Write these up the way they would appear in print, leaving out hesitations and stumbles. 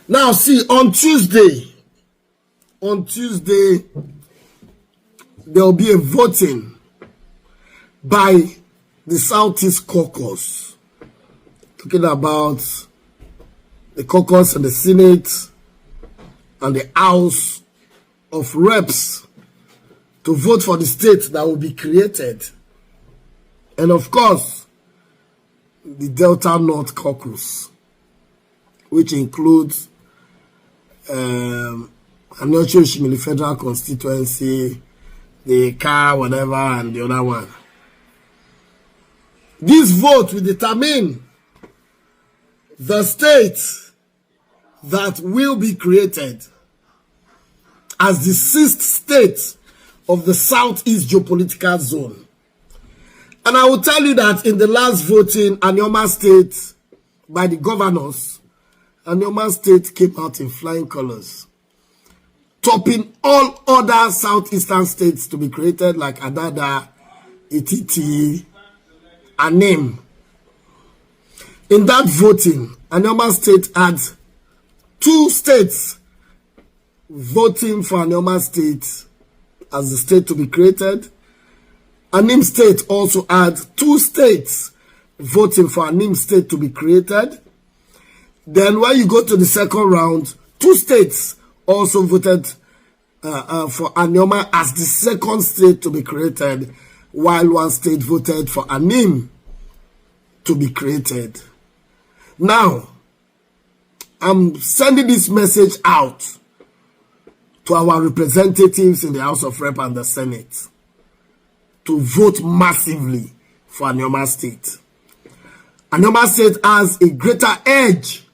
Now, see, on Tuesday, there will be a voting by the Southeast Caucus, talking about the caucus and the Senate and the House of Reps to vote for the state that will be created. And of course, the Delta North Caucus, which includes Anioma Federal Constituency, the car, whatever, and the other one. This vote will determine the state that will be created as the 6th state of the Southeast geopolitical zone. And I will tell you that in the last voting, Anioma State, by the governors, Anioma State came out in flying colors, topping all other southeastern states to be created like Adada, ETT, Anim. In that voting, Anioma State had 2 states voting for Anioma State as the state to be created. Anim State also had 2 states voting for Anim State to be created. Then when you go to the second round, 2 states also voted for Anioma as the second state to be created, while 1 state voted for Anim to be created. Now, I'm sending this message out to our representatives in the House of Rep and the Senate to vote massively for Anioma State. Anioma State has a greater edge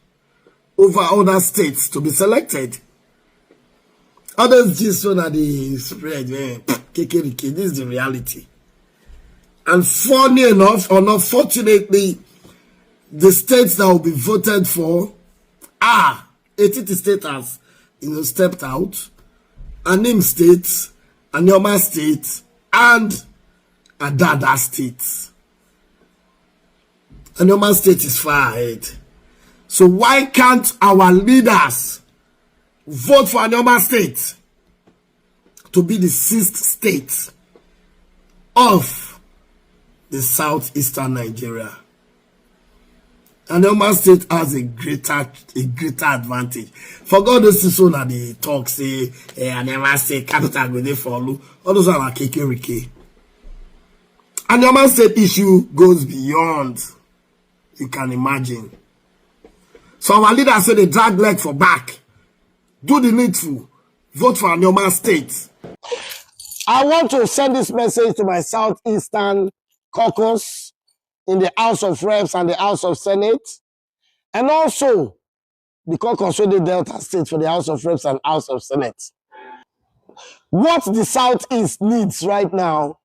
over other states to be selected. Others just so that they spread, this is the reality. And funny enough, or not fortunately, the states that will be voted for are 80 states has stepped out, Anim State, Anioma State, and Adada State. Anioma State is far ahead. So why can't our leaders vote for Anioma State to be the 6th state of the southeastern Nigeria? Anioma State has a greater advantage. For God, those is so that they talk, say, Anioma State capital go they follow. All those are like KKRK. Anioma State issue goes beyond, you can imagine. So our leaders say they drag leg for back. Do the needful. Vote for Anioma State. I want to send this message to my Southeastern Caucus in the House of Reps and the House of Senate, and also the caucus of the Delta State for the House of Reps and House of Senate. What the Southeast needs right now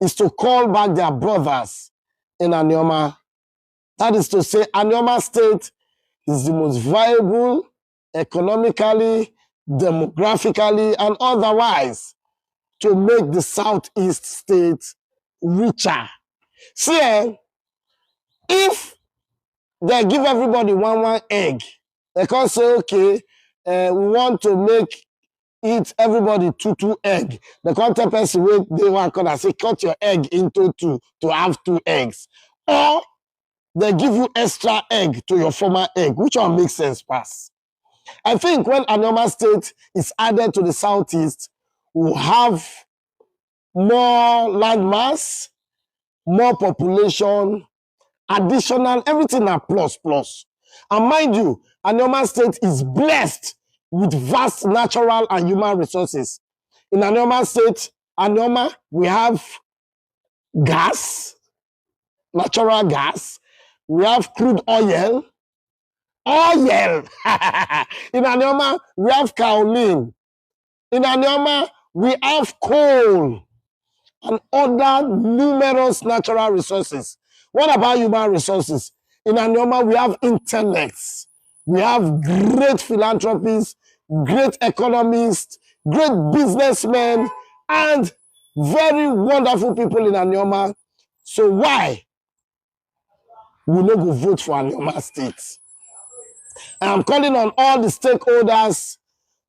is to call back their brothers in Anioma. That is to say, Anioma State is the most viable economically, demographically, and otherwise to make the Southeast state richer. See, if they give everybody one egg, they can say, okay, we want to make it everybody two egg. They can't tell person where they want to say, cut your egg into 2 to have 2 eggs. Or they give you extra egg to your former egg. Which one makes sense, pass? I think when Anioma State is added to the Southeast, we'll have more land mass, more population, additional, everything are plus. And mind you, Anioma State is blessed with vast natural and human resources. In Anioma State, we have gas, natural gas. We have crude oil. In Anioma, we have kaolin. In Anioma, we have coal and other numerous natural resources. What about human resources? In Anioma, we have intellects. We have great philanthropists, great economists, great businessmen, and very wonderful people in Anioma. So why we no go vote for Anioma State? I am calling on all the stakeholders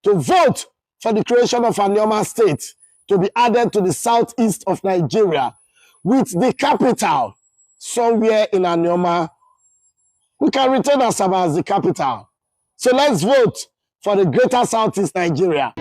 to vote for the creation of Anioma State to be added to the southeast of Nigeria with the capital somewhere in Anioma. We can retain Asaba as the capital. So let's vote for the greater southeast Nigeria.